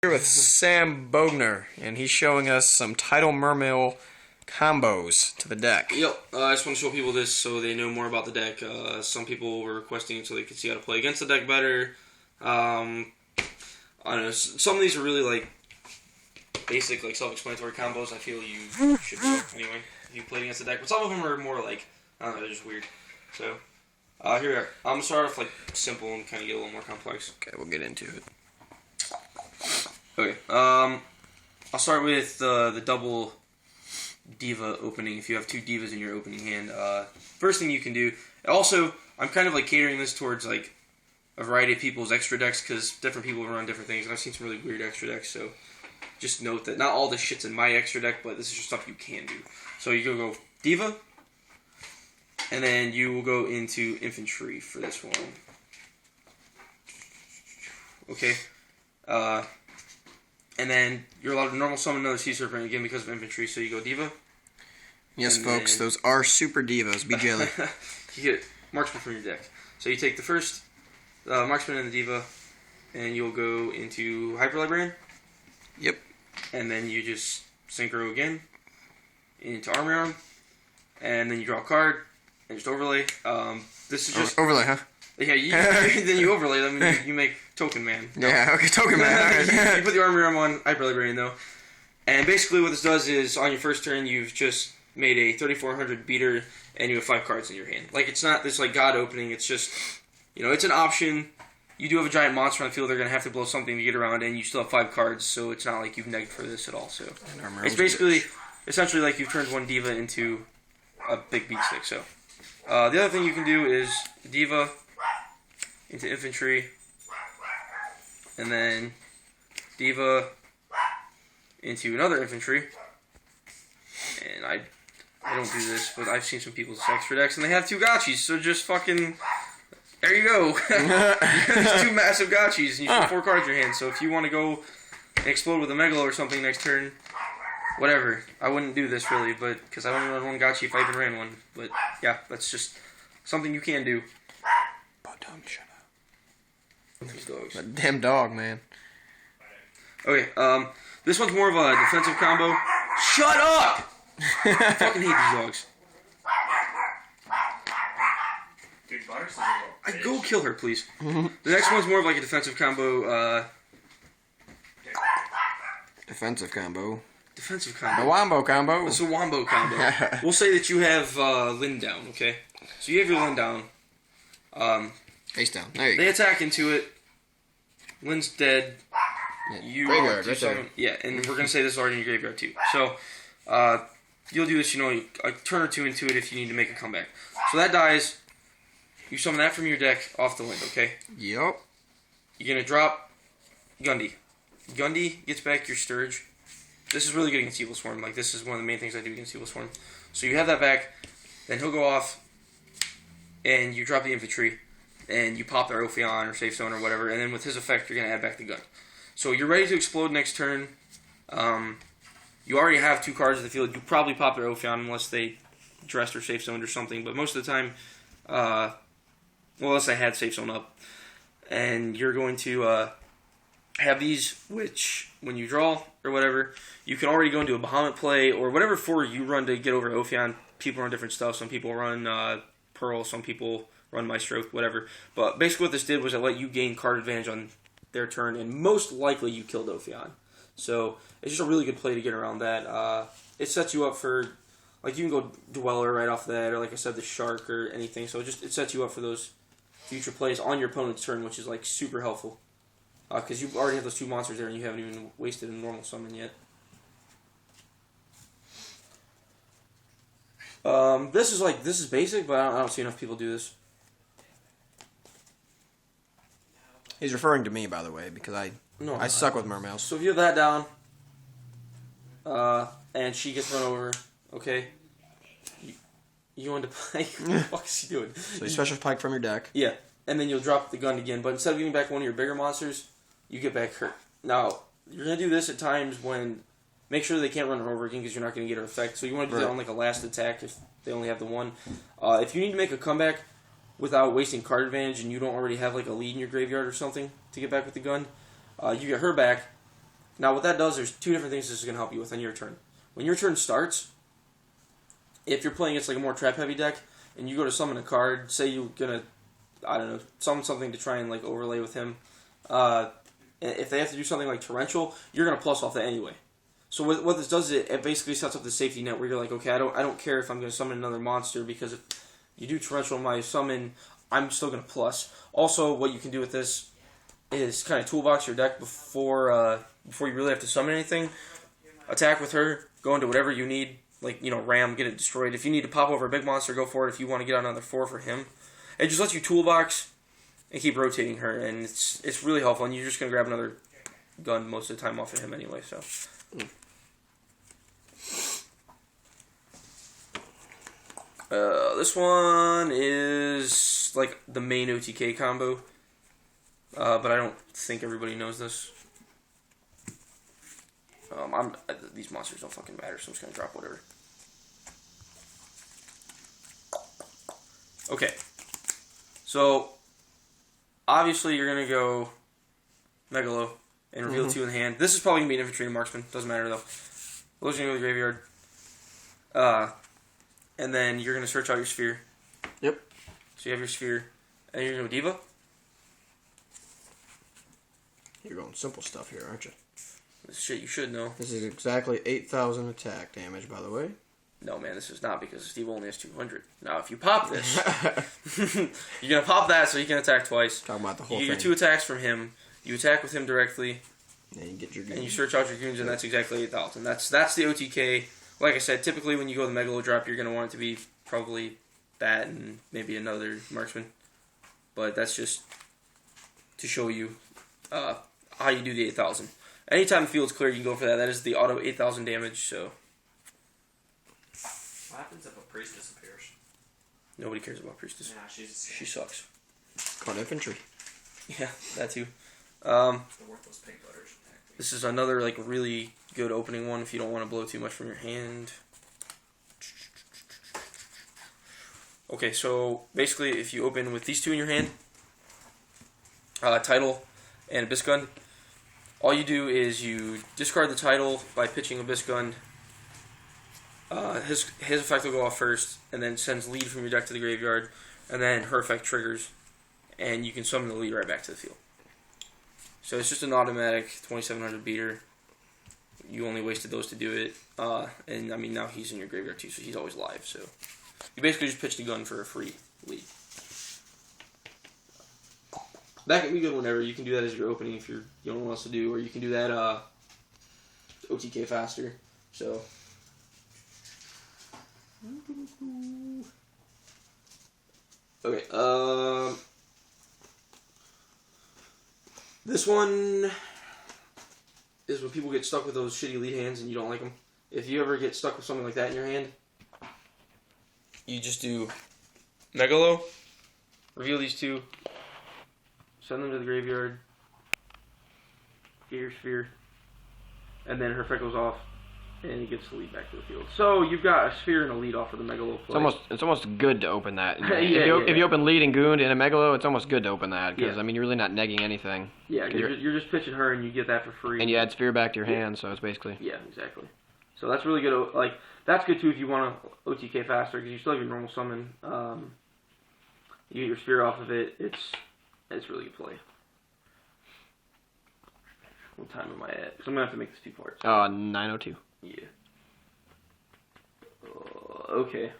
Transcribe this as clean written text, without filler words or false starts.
Here with Sam Bogner, and he's showing us some Tidal Mermail combos to the deck. Yep, I just want to show people this so they know more about the deck. Some people were requesting it so they could see how to play against the deck better. I don't know, some of these are really like basic, like self-explanatory combos. I feel you should know anyway if you played against the deck. But some of them are more like, I don't know, they're just weird. So, here we are. I'm going to start off like simple and kind of get a little more complex. Okay, we'll get into it. Okay, I'll start with the double diva opening. If you have two divas in your opening hand, first thing you can do. Also, I'm kind of like catering this towards like a variety of people's extra decks because different people run different things, and I've seen some really weird extra decks. So just note that not all this shit's in my extra deck, but this is just stuff you can do. So you go diva, and then you will go into infantry for this one. Okay. And then you're allowed to normal summon another sea serpent again because of infantry, so you go diva. Yes, folks, those are super divas. Be jelly. You get marksman from your deck. So you take the first marksman and the diva, and you'll go into hyper librarian. Yep. And then you just synchro again into army arm, and then you draw a card and just overlay. This is just overlay, huh? Yeah, then you overlay them and you make Token Man. No. Yeah, okay, Token Man. You put the armor arm on Hyper Librarian though. And basically what this does is on your first turn you've just made a 3400 beater and you have 5 cards in your hand. Like it's not this like god opening, it's just, you know, it's an option. You do have a giant monster on the field, they're going to have to blow something to get around, and you still have 5 cards, so it's not like you've negged for this at all. So it's basically, essentially like you've turned one diva into a big beat stick. So the other thing you can do is diva into infantry, and then diva into another infantry. And I don't do this, but I've seen some people's extra decks, and they have 2 gotchis, so just fucking, there you go. You have these 2 massive gotchis, and you have 4 cards in your hand, so if you want to go and explode with a Megalo or something next turn, whatever. I wouldn't do this really, but because I only run 1 gotchi if I even ran one. But yeah, that's just something you can do. But don't shut up. These dogs. That damn dog, man. Okay, this one's more of a defensive combo. Shut up! I fucking hate these dogs. Dude, Butter's a little bitch. Go kill her, please. The next one's more of like a defensive combo. Defensive combo. Defensive A combo. wombo combo. It's a wombo combo. We'll say that you have Lynn down, okay? So you have your Lynn down. Face down. There you They go. attack into it. Lynn's dead. Yeah, You graveyard, do right there. something. Yeah, and we're gonna say this is already in your graveyard too. So you'll do this, you know, a turn or 2 into it if you need to make a comeback. So that dies. You summon that from your deck off the land, okay? Yup. You're gonna drop Gundy. Gundy gets back your Sturge. This is really good against Evil Swarm. Like this is one of the main things I do against Evil Swarm. So you have that back. Then he'll go off, and you drop the infantry, and you pop their Ophion or Safe Zone or whatever. And then with his effect, you're gonna add back the gun. So you're ready to explode next turn. You already have 2 cards in the field. You probably pop their Ophion unless they dressed or Safe Zoned or something. But most of the time, well, unless I had Safe Zone up. And you're going to have these, which when you draw or whatever, you can already go into a Bahamut play or whatever for you run to get over Ophion. People run different stuff. Some people run Pearl, some people run Maestro, whatever. But basically what this did was it let you gain card advantage on their turn, and most likely you killed Ophion. So it's just a really good play to get around that. It sets you up for, like, you can go Dweller right off that, or like I said, the Shark or anything. So it sets you up for those future plays on your opponent's turn, which is like super helpful. Because you already have those 2 monsters there, and you haven't even wasted a normal summon yet. This is basic, but I don't see enough people do this. He's referring to me, by the way, because I suck with Mermails. So if you have that down, and she gets run over, okay, you want to play. What the fuck is he doing? So you special pike from your deck. Yeah, and then you'll drop the gun again, but instead of getting back one of your bigger monsters, you get back her. Now, you're going to do this at times when, make sure they can't run her over again because you're not going to get her effect. So you want to do that on like a last attack if they only have the one. If you need to make a comeback without wasting card advantage and you don't already have like a lead in your graveyard or something to get back with the gun, you get her back, Now, what that does, there's two different things this is going to help you with on your turn. When your turn starts, if you're playing against like a more trap-heavy deck, and you go to summon a card, say you're going to, I don't know, summon something to try and like overlay with him, if they have to do something like Torrential, you're going to plus off that anyway. So what this does is it basically sets up the safety net where you're like, okay, I don't care if I'm going to summon another monster, because if you do Torrential on my summon, I'm still going to plus. Also, what you can do with this is kind of toolbox your deck before you really have to summon anything. Attack with her, go into whatever you need, like, you know, ram, get it destroyed. If you need to pop over a big monster, go for it. If you want to get out another 4 for him. It just lets you toolbox and keep rotating her, and it's really helpful, and you're just going to grab another gun most of the time off of him anyway, so. This one is like the main OTK combo, but I don't think everybody knows this. These monsters don't fucking matter, so I'm just gonna drop whatever. Okay, so obviously you're gonna go Megalo and reveal 2 in the hand. This is probably gonna be an infantry and marksman. Doesn't matter though. Those are gonna go to the graveyard. And then you're gonna search out your sphere. Yep. So you have your sphere, and you're gonna go Diva. You're going simple stuff here, aren't you? This shit you should know. This is exactly 8,000 attack damage, by the way. No, man, this is not, because Steve only has 200. Now, if you pop this, you're going to pop that so you can attack twice. Talking about the whole you thing. get 2 attacks from him. You attack with him directly. And you get your goons. And you search out your goons, and that's exactly 8,000. That's the OTK. Like I said, typically when you go the Megalo drop, you're going to want it to be probably that and maybe another marksman. But that's just to show you how you do the 8,000. Anytime the field's clear, you can go for that. That is the auto 8,000 damage, so. What happens if a priest disappears? Nobody cares about Priestess. Nah, She sucks. Called infantry. Yeah, that too. They're worth those pink butters. This is another like really good opening one if you don't want to blow too much from your hand. Okay, so basically if you open with these 2 in your hand, Tidal and Abyss Gun, all you do is you discard the Tidal by pitching Abyss Gun. His effect will go off first, and then sends lead from your deck to the graveyard, and then her effect triggers, and you can summon the lead right back to the field. So it's just an automatic 2700 beater. You only wasted those to do it, and I mean now he's in your graveyard too, so he's always live. So you basically just pitched a gun for a free lead. That can be good whenever. You can do that as your opening if you don't know what else to do, or you can do that OTK faster. So. Okay, this one is when people get stuck with those shitty lead hands and you don't like them. If you ever get stuck with something like that in your hand, you just do Megalo, reveal these 2, send them to the graveyard, get your sphere, and then her effect goes off, and he gets the lead back to the field. So you've got a sphere and a lead off of the Megalo play. It's almost good to open that. Yeah, if you open lead and goon in a Megalo, it's almost good to open that, because Yeah. I mean you're really not negging anything. Yeah, you're just pitching her and you get that for free. And you add sphere back to your hand, so it's basically. Yeah, exactly. So that's really good. Like that's good too if you want to OTK faster, because you still have your normal summon. You get your sphere off of it. It's really good play. What time am I at? So I'm gonna have to make this 2 parts. 9:02. Yeah. Okay.